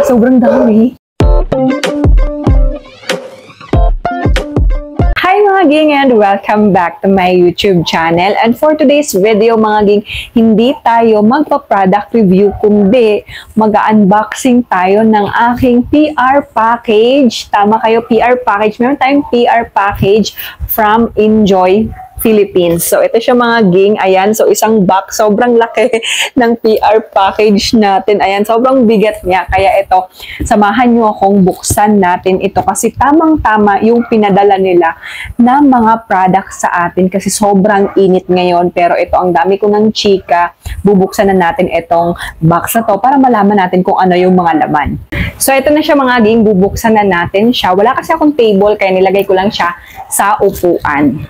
Sobrang dami. Hi mga ging and welcome back to my YouTube channel. And for today's video mga ging, hindi tayo magpa-product review kundi mag-unboxing tayo ng aking PR package. Tama kayo, PR package. Meron tayong PR package from Enjoy Philippines. So, ito siya mga ging. Ayan. So, isang box. Sobrang laki ng PR package natin. Ayan. Sobrang bigat niya. Kaya ito, samahan nyo akong buksan natin ito. Kasi tamang-tama yung pinadala nila na mga products sa atin. Kasi sobrang init ngayon. Pero ito, ang dami ko ng chika. Bubuksan na natin itong box na to para malaman natin kung ano yung mga laman. So, ito na siya mga ging. Bubuksan na natin siya. Wala kasi akong table. Kaya nilagay ko lang siya sa upuan.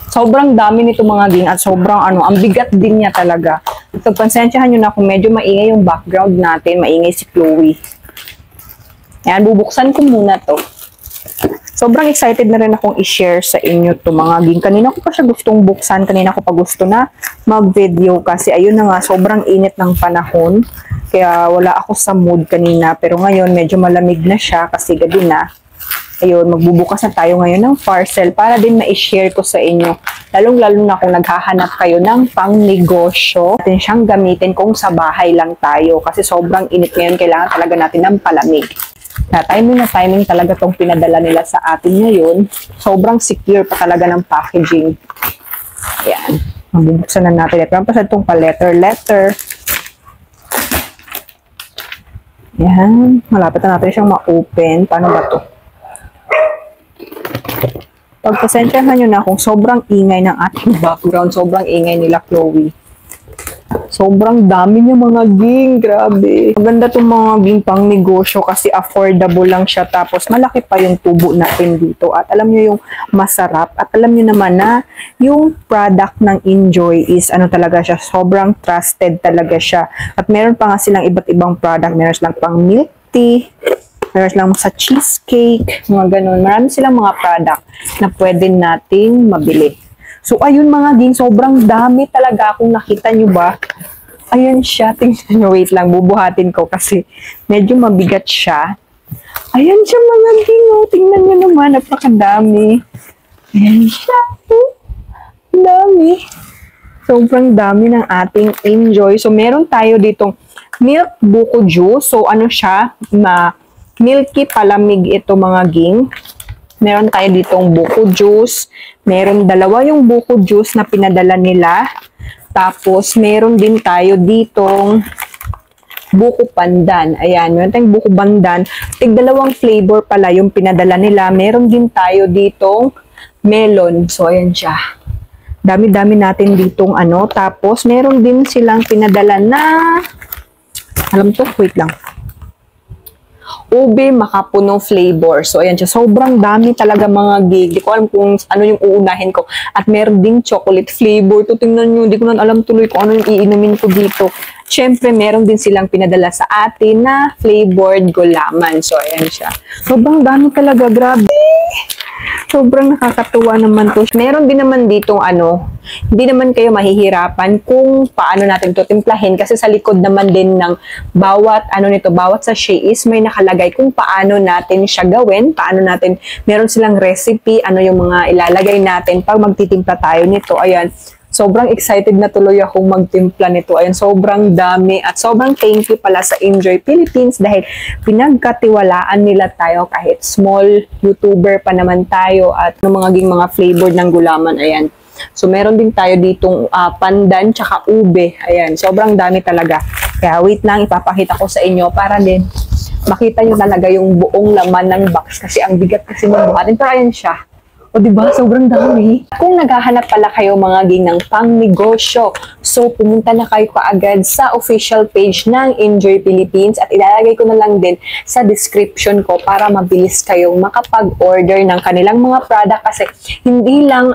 Sobrang dami nito mga ging at sobrang ang bigat din niya talaga. So, pansensyahan nyo na kung medyo maingay yung background natin, maingay si Chloe. Ayan, bubuksan ko muna to. Sobrang excited na rin akong i-share sa inyo to mga ging. Kanina ko pa siya gustong buksan, kanina ko pa gusto na mag-video kasi ayun na nga, sobrang init ng panahon. Kaya wala ako sa mood kanina, pero ngayon medyo malamig na siya kasi gabi na. Ayun, magbubukas na tayo ngayon ng parcel para din ma-share ko sa inyo. Lalong-lalo na kung naghahanap kayo ng pang-negosyo. Natin siyang gamitin kung sa bahay lang tayo. Kasi sobrang init ngayon, kailangan talaga natin ng palamig. Timing na timing talaga tong pinadala nila sa atin ngayon. Sobrang secure pa talaga ng packaging. Ayan. Magbubuksan na natin. Ito ang pasal itong pa-letter. Ayan. Malapit na natin siyang ma-open. Paano ba ito? Pagpasensyahan nyo na kung sobrang ingay ng ating background, sobrang ingay nila Chloe. Sobrang dami niya mga ging, grabe. Maganda itong mga ging pang negosyo kasi affordable lang siya tapos malaki pa yung tubo natin dito. At alam nyo yung masarap at alam nyo naman na yung product ng Enjoy is talaga siya, sobrang trusted talaga siya. At meron pa nga silang iba't ibang product, meron silang pang milk tea, meron silang sa cheesecake, mga ganun. Marami silang mga product na pwede nating mabili. So, ayun mga ging, sobrang dami talaga kung nakita nyo ba. Ayan siya. Tingnan nyo, wait lang, bubuhatin ko kasi medyo mabigat siya. Ayan siya mga ging, tingnan nyo naman, napakadami. Ayan siya. Dami. Sobrang dami ng ating Enjoy. So, meron tayo ditong milk buko juice. So, ano siya, milky palamig ito mga ging. Meron tayo ditong buko juice. Meron dalawa yung buko juice na pinadala nila. Tapos meron din tayo ditong buko pandan. Ayan, meron tayong buko pandan. Tig-dalawang flavor pala yung pinadala nila. Meron din tayo ditong melon. So ayan siya. Dami-dami natin ditong Tapos meron din silang pinadala na wait lang. Ube makapuno flavor. So, ayan siya. Sobrang dami talaga mga gig. Di ko alam kung ano yung uunahin ko. At meron ding chocolate flavor. To tingnan nyo, di ko na alam tuloy kung ano yung iinumin ko dito. Siyempre, meron din silang pinadala sa atin na flavored gulaman. So, ayan siya. Sobrang dami talaga. Grabe. Sobrang nakakatuwa naman to. Meron din naman ditong hindi naman kayo mahihirapan kung paano natin to timplahin kasi sa likod naman din ng bawat bawat sachet is may nakalagay kung paano natin siya gawin, meron silang recipe, yung mga ilalagay natin pag magtitimpla tayo nito. Ayan. Sobrang excited na tuloy akong magtimpla nito. Ayan, sobrang dami at sobrang thank you pala sa Enjoy Philippines dahil pinagkatiwalaan nila tayo kahit small YouTuber pa naman tayo at mga flavor ng gulaman. Ayan. So, meron din tayo ditong pandan tsaka ube. Ayan, sobrang dami talaga. Kaya wait lang, ipapakita ko sa inyo para din makita nyo talaga yung buong laman ng box kasi ang bigat kasi mabuhatin. Pero ayan siya. O diba? Sobrang dami. Kung naghahanap pala kayo mga ging ng pang-negosyo, so pumunta na kayo kaagad sa official page ng Enjoy Philippines at ilalagay ko na lang din sa description ko para mabilis kayong makapag-order ng kanilang mga product kasi hindi lang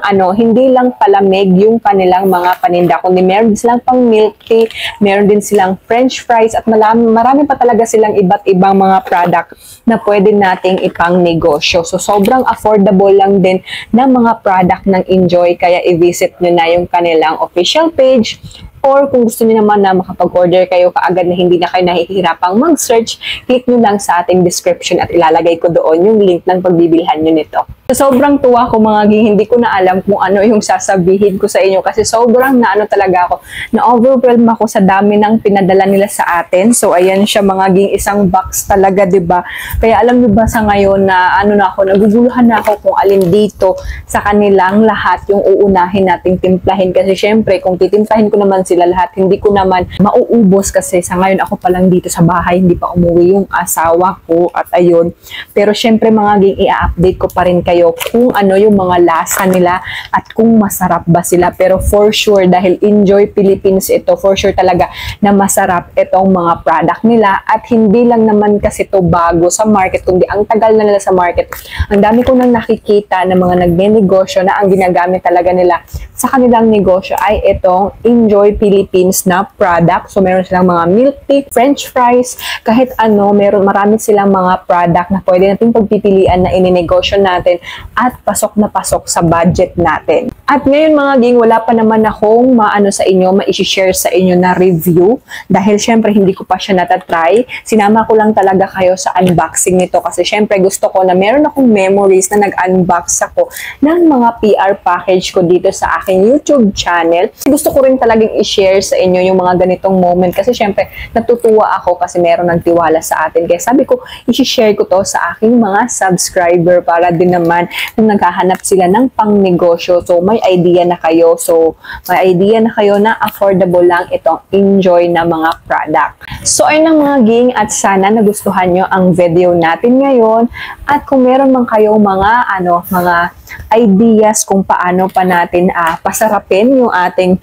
palamig yung kanilang mga paninda, kundi meron din silang pang milk tea, meron din silang french fries at marami pa talaga silang iba't ibang mga product na pwede nating ipang-negosyo. So sobrang affordable lang din ng mga product ng Enjoy, kaya i-visit nyo na yung kanilang official page Or kung gusto niyo naman na makapag-order kayo kaagad na hindi na kayo nahihirapang mag-search, click nyo lang sa ating description at ilalagay ko doon yung link ng pagbibilhan nyo nito. Sobrang tuwa ko mga ging, hindi ko na alam kung ano yung sasabihin ko sa inyo kasi sobrang naano talaga ako, na-overwhelm ako sa dami ng pinadala nila sa atin. So ayan siya mga ging, isang box talaga, 'di ba? Kaya alam niyo ba sa ngayon na ano na ako, naguguluhan na ako kung alin dito sa kanilang lahat yung uunahin nating timplahin kasi syempre kung titimplahin ko naman sila lahat, hindi ko naman mauubos kasi sa ngayon ako pa lang dito sa bahay, hindi pa umuwi yung asawa ko at ayun. Pero syempre mga ging, i-update ko pa rin kayo kung ano yung mga lasa nila at kung masarap ba sila. Pero for sure, dahil Enjoy Philippines ito, for sure talaga na masarap itong mga product nila at hindi lang naman kasi ito bago sa market, kundi ang tagal na nila sa market. Ang dami ko nang nakikita ng mga nagnenegosyo na ang ginagamit talaga nila sa kanilang negosyo ay itong Enjoy Philippines na product. So meron silang mga milk tea, french fries, kahit ano, marami silang mga product na pwede natin pagpipilian na ininegosyo natin at pasok na pasok sa budget natin. At ngayon mga ging, wala pa naman akong maano sa inyo, ma-share sa inyo na review dahil syempre hindi ko pa siya natatry. Sinama ko lang talaga kayo sa unboxing nito kasi syempre gusto ko na meron akong memories na nag-unbox ako ng mga PR package ko dito sa aking YouTube channel. Gusto ko rin talagang i-share sa inyo yung mga ganitong moment kasi syempre natutuwa ako kasi meron nagtiwala sa atin. Kaya sabi ko, i-share ko to sa aking mga subscriber para din naman kung naghahanap sila ng pangnegosyo. So, may idea na kayo. So, may idea na kayo na affordable lang itong Enjoy na mga product. So, ayun ang mga ging at sana nagustuhan nyo ang video natin ngayon. At kung meron man kayong mga ideas kung paano pa natin pasarapin yung ating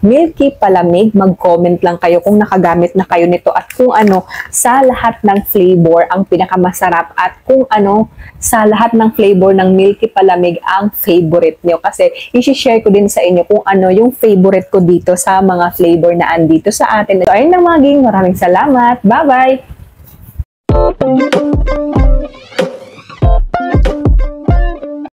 milky palamig, mag-comment lang kayo kung nakagamit na kayo nito at kung ano sa lahat ng flavor ang pinakamasarap at kung ano sa lahat ng flavor ng milky palamig ang favorite nyo. Kasi i-share ko din sa inyo kung ano yung favorite ko dito sa mga flavor na andito sa atin. So ayun na mga ging, maraming salamat. Bye-bye!